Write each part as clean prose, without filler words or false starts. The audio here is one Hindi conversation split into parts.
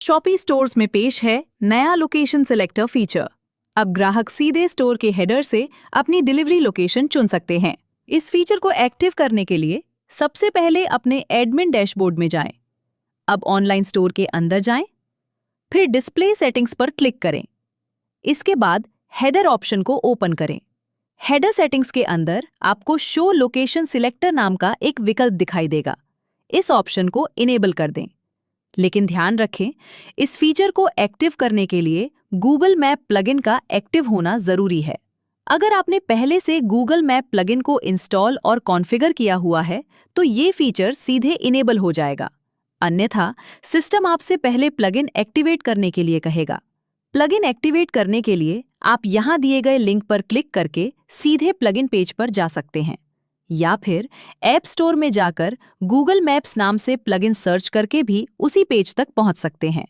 शॉपी स्टोर्स में पेश है नया लोकेशन सिलेक्टर फीचर। अब ग्राहक सीधे स्टोर के हेडर से अपनी डिलीवरी लोकेशन चुन सकते हैं। इस फीचर को एक्टिव करने के लिए सबसे पहले अपने एडमिन डैशबोर्ड में जाएं। अब ऑनलाइन स्टोर के अंदर जाएं, फिर डिस्प्ले सेटिंग्स पर क्लिक करें। इसके बाद हेडर ऑप्शन को ओपन करें। हेडर सेटिंग्स के अंदर आपको शो लोकेशन सिलेक्टर नाम का एक विकल्प दिखाई देगा। इस ऑप्शन को इनेबल कर दें। लेकिन ध्यान रखें, इस फीचर को एक्टिव करने के लिए गूगल मैप प्लगइन का एक्टिव होना जरूरी है। अगर आपने पहले से गूगल मैप प्लगइन को इंस्टॉल और कॉन्फ़िगर किया हुआ है तो ये फीचर सीधे इनेबल हो जाएगा। अन्यथा सिस्टम आपसे पहले प्लगइन एक्टिवेट करने के लिए कहेगा। प्लगइन एक्टिवेट करने के लिए आप यहां दिए गए लिंक पर क्लिक करके सीधे प्लगइन पेज पर जा सकते हैं, या फिर ऐप स्टोर में जाकर गूगल मैप्स नाम से प्लगइन सर्च करके भी उसी पेज तक पहुंच सकते हैं।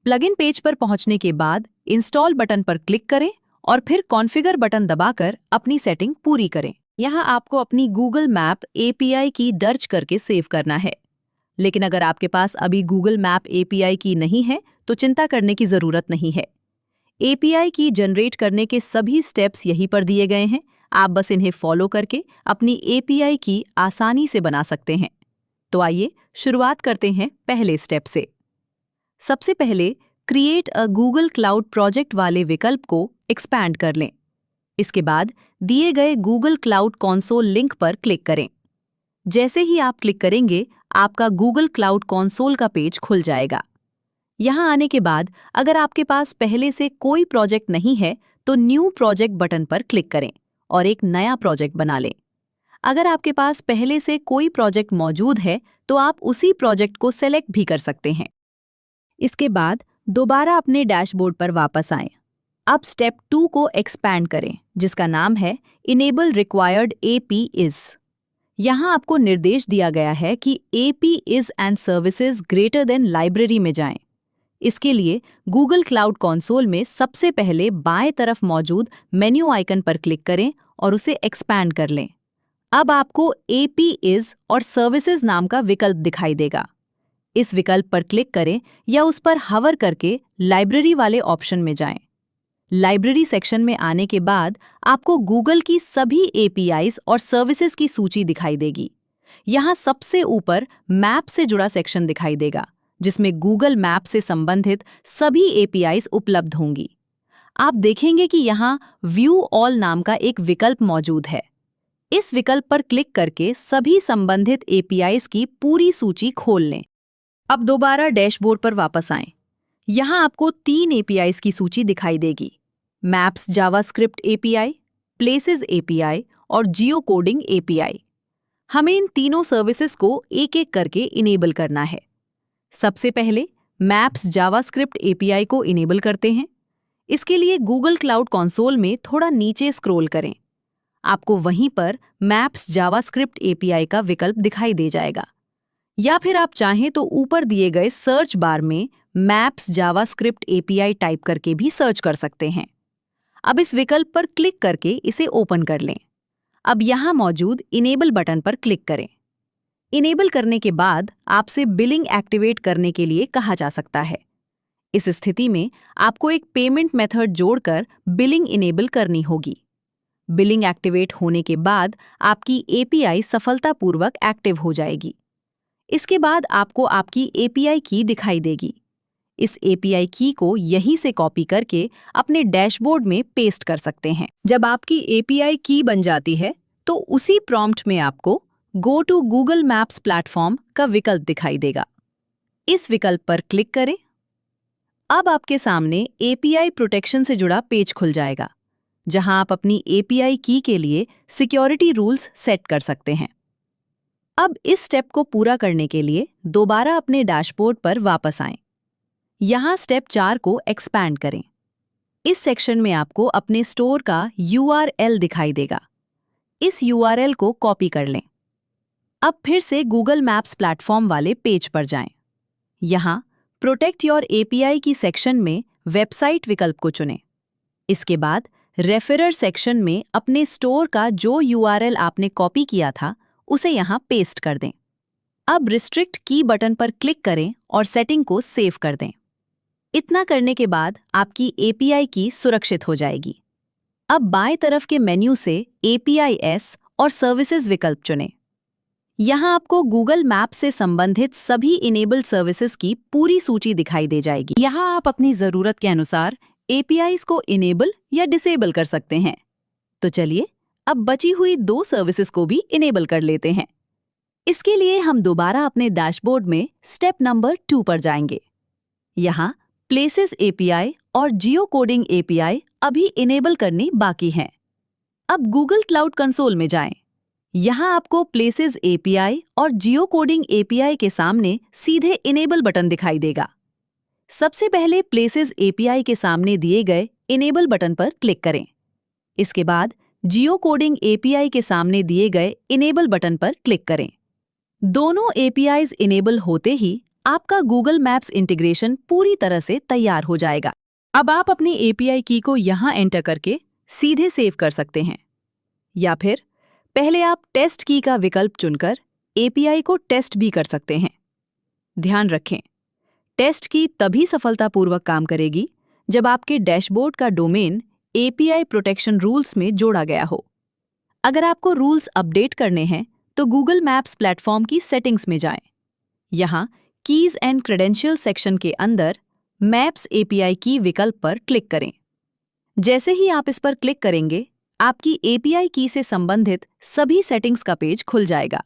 प्लगइन पेज पर पहुंचने के बाद इंस्टॉल बटन पर क्लिक करें और फिर कॉन्फ़िगर बटन दबाकर अपनी सेटिंग पूरी करें। यहां आपको अपनी गूगल मैप एपीआई की दर्ज करके सेव करना है। लेकिन अगर आपके पास अभी गूगल मैप एपीआई की नहीं है तो चिंता करने की जरूरत नहीं है। एपीआई की जनरेट करने के सभी स्टेप्स यहीं पर दिए गए हैं। आप बस इन्हें फॉलो करके अपनी एपीआई की आसानी से बना सकते हैं। तो आइए शुरुआत करते हैं पहले स्टेप से। सबसे पहले create a Google cloud project वाले विकल्प को एक्सपैंड कर लें। इसके बाद दिए गए गूगल क्लाउड कंसोल लिंक पर क्लिक करें। जैसे ही आप क्लिक करेंगे, आपका गूगल क्लाउड कंसोल का पेज खुल जाएगा। यहां आने के बाद अगर आपके पास पहले से कोई प्रोजेक्ट नहीं है तो न्यू प्रोजेक्ट बटन पर क्लिक करें और एक नया प्रोजेक्ट बना लें। अगर आपके पास पहले से कोई प्रोजेक्ट मौजूद है तो आप उसी प्रोजेक्ट को सेलेक्ट भी कर सकते हैं। इसके बाद दोबारा अपने डैशबोर्ड पर वापस आएं। अब स्टेप 2 को एक्सपैंड करें, जिसका नाम है इनेबल रिक्वायर्ड एपीइज। यहां आपको निर्देश दिया गया है कि APIs and services greater than library में जाएं। इसके लिए गूगल क्लाउड कंसोल में सबसे पहले बाएं तरफ मौजूद मेन्यू आइकन पर क्लिक करें और उसे एक्सपैंड कर लें। अब आपको एपीइज और सर्विसेज नाम का विकल्प दिखाई देगा। इस विकल्प पर क्लिक करें या उस पर हवर करके लाइब्रेरी वाले ऑप्शन में जाएं। लाइब्रेरी सेक्शन में आने के बाद आपको गूगल की सभी एपीआईज और सर्विसेज की सूची दिखाई देगी। यहां सबसे ऊपर मैप से जुड़ा सेक्शन दिखाई देगा, जिसमें गूगल मैप से संबंधित सभी एपीआईज उपलब्ध होंगी। आप देखेंगे कि यहाँ व्यू ऑल नाम का एक विकल्प मौजूद है। इस विकल्प पर क्लिक करके सभी संबंधित एपीआईज की पूरी सूची खोल लें। अब दोबारा डैशबोर्ड पर वापस आएं। यहाँ आपको 3 एपीआईज की सूची दिखाई देगी: maps JavaScript API, places API और जियो कोडिंग एपीआई। हमें इन तीनों सर्विसेज को एक एक करके इनेबल करना है। सबसे पहले मैप्स जावास्क्रिप्ट एपीआई को इनेबल करते हैं। इसके लिए गूगल क्लाउड कंसोल में थोड़ा नीचे स्क्रॉल करें। आपको वहीं पर मैप्स जावास्क्रिप्ट एपीआई का विकल्प दिखाई दे जाएगा, या फिर आप चाहें तो ऊपर दिए गए सर्च बार में मैप्स जावास्क्रिप्ट एपीआई टाइप करके भी सर्च कर सकते हैं। अब इस विकल्प पर क्लिक करके इसे ओपन कर लें। अब यहां मौजूद इनेबल बटन पर क्लिक करें। इनेबल करने के बाद आपसे बिलिंग एक्टिवेट करने के लिए कहा जा सकता है। इस स्थिति में आपको एक पेमेंट मेथड जोड़कर बिलिंग इनेबल करनी होगी। बिलिंग एक्टिवेट होने के बाद आपकी एपीआई सफलतापूर्वक एक्टिव हो जाएगी। इसके बाद आपको आपकी एपीआई की दिखाई देगी। इस एपीआई की को यहीं से कॉपी करके अपने डैशबोर्ड में पेस्ट कर सकते हैं। जब आपकी एपीआई की बन जाती है तो उसी प्रॉम्प्ट में आपको go to Google Maps platform का विकल्प दिखाई देगा। इस विकल्प पर क्लिक करें। अब आपके सामने एपीआई प्रोटेक्शन से जुड़ा पेज खुल जाएगा, जहां आप अपनी एपीआई की के लिए सिक्योरिटी रूल्स सेट कर सकते हैं। अब इस स्टेप को पूरा करने के लिए दोबारा अपने डैशबोर्ड पर वापस आएं। यहां स्टेप 4 को एक्सपैंड करें। इस सेक्शन में आपको अपने स्टोर का यूआरएल दिखाई देगा। इस यूआरएल को कॉपी कर लें। अब फिर से गूगल मैप्स प्लेटफॉर्म वाले पेज पर जाएं। यहां प्रोटेक्ट योर एपीआई की सेक्शन में वेबसाइट विकल्प को चुनें। इसके बाद रेफरर सेक्शन में अपने स्टोर का जो यूआरएल आपने कॉपी किया था उसे यहां पेस्ट कर दें। अब रिस्ट्रिक्ट की बटन पर क्लिक करें और सेटिंग को सेव कर दें। इतना करने के बाद आपकी API की सुरक्षित हो जाएगी। अब बाएं तरफ के मेन्यू से API-S और सर्विसेज विकल्प चुनें। यहाँ आपको गूगल मैप से संबंधित सभी इनेबल्ड सर्विसेज की पूरी सूची दिखाई दे जाएगी। यहाँ आप अपनी ज़रूरत के अनुसार APIs को इनेबल या डिसेबल कर सकते हैं। तो चलिए अब बची हुई 2 सर्विसेज को भी इनेबल कर लेते हैं। इसके लिए हम दोबारा अपने डैशबोर्ड में स्टेप नंबर 2 पर जाएंगे। यहाँ प्लेसेस API और जियो कोडिंग API अभी इनेबल करनी बाकी हैं। अब गूगल क्लाउड कंसोल में जाएं। यहाँ आपको प्लेसेस API और जियो कोडिंग API के सामने सीधे इनेबल बटन दिखाई देगा। सबसे पहले प्लेसेस API के सामने दिए गए इनेबल बटन पर क्लिक करें। इसके बाद जियो कोडिंग API के सामने दिए गए इनेबल बटन पर क्लिक करें। दोनों APIs इनेबल होते ही आपका गूगल मैप्स इंटीग्रेशन पूरी तरह से तैयार हो जाएगा। अब आप अपनी API की को यहाँ एंटर करके सीधे सेव कर सकते हैं, या फिर पहले आप टेस्ट की का विकल्प चुनकर API को टेस्ट भी कर सकते हैं। ध्यान रखें, टेस्ट की तभी सफलतापूर्वक काम करेगी जब आपके डैशबोर्ड का डोमेन API प्रोटेक्शन रूल्स में जोड़ा गया हो। अगर आपको रूल्स अपडेट करने हैं तो गूगल मैप्स प्लेटफॉर्म की सेटिंग्स में जाएं। यहाँ कीज एंड क्रेडेंशियल सेक्शन के अंदर मैप्स API की विकल्प पर क्लिक करें। जैसे ही आप इस पर क्लिक करेंगे, आपकी API की से संबंधित सभी सेटिंग्स का पेज खुल जाएगा।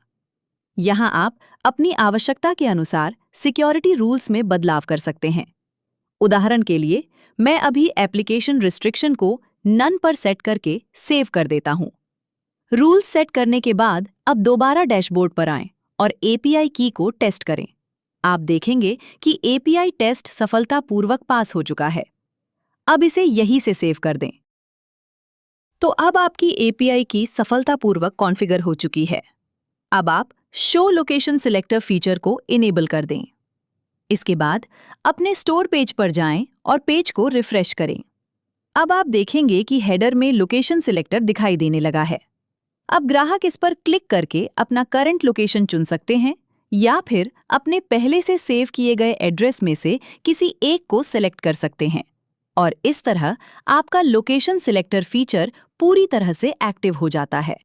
यहाँ आप अपनी आवश्यकता के अनुसार सिक्योरिटी रूल्स में बदलाव कर सकते हैं। उदाहरण के लिए, मैं अभी एप्लीकेशन रिस्ट्रिक्शन को नन पर सेट करके सेव कर देता हूँ। रूल्स सेट करने के बाद अब दोबारा डैशबोर्ड पर आएं और API की को टेस्ट करें। आप देखेंगे कि API टेस्ट सफलतापूर्वक पास हो चुका है। अब इसे यहीं से सेव कर दें। तो अब आपकी API की सफलतापूर्वक कॉन्फ़िगर हो चुकी है। अब आप शो लोकेशन सिलेक्टर फीचर को इनेबल कर दें। इसके बाद अपने स्टोर पेज पर जाएं और पेज को रिफ्रेश करें। अब आप देखेंगे कि हेडर में लोकेशन सिलेक्टर दिखाई देने लगा है। अब ग्राहक इस पर क्लिक करके अपना करंट लोकेशन चुन सकते हैं या फिर अपने पहले से सेव किए गए एड्रेस में से किसी एक को सिलेक्ट कर सकते हैं, और इस तरह आपका लोकेशन सिलेक्टर फीचर पूरी तरह से एक्टिव हो जाता है।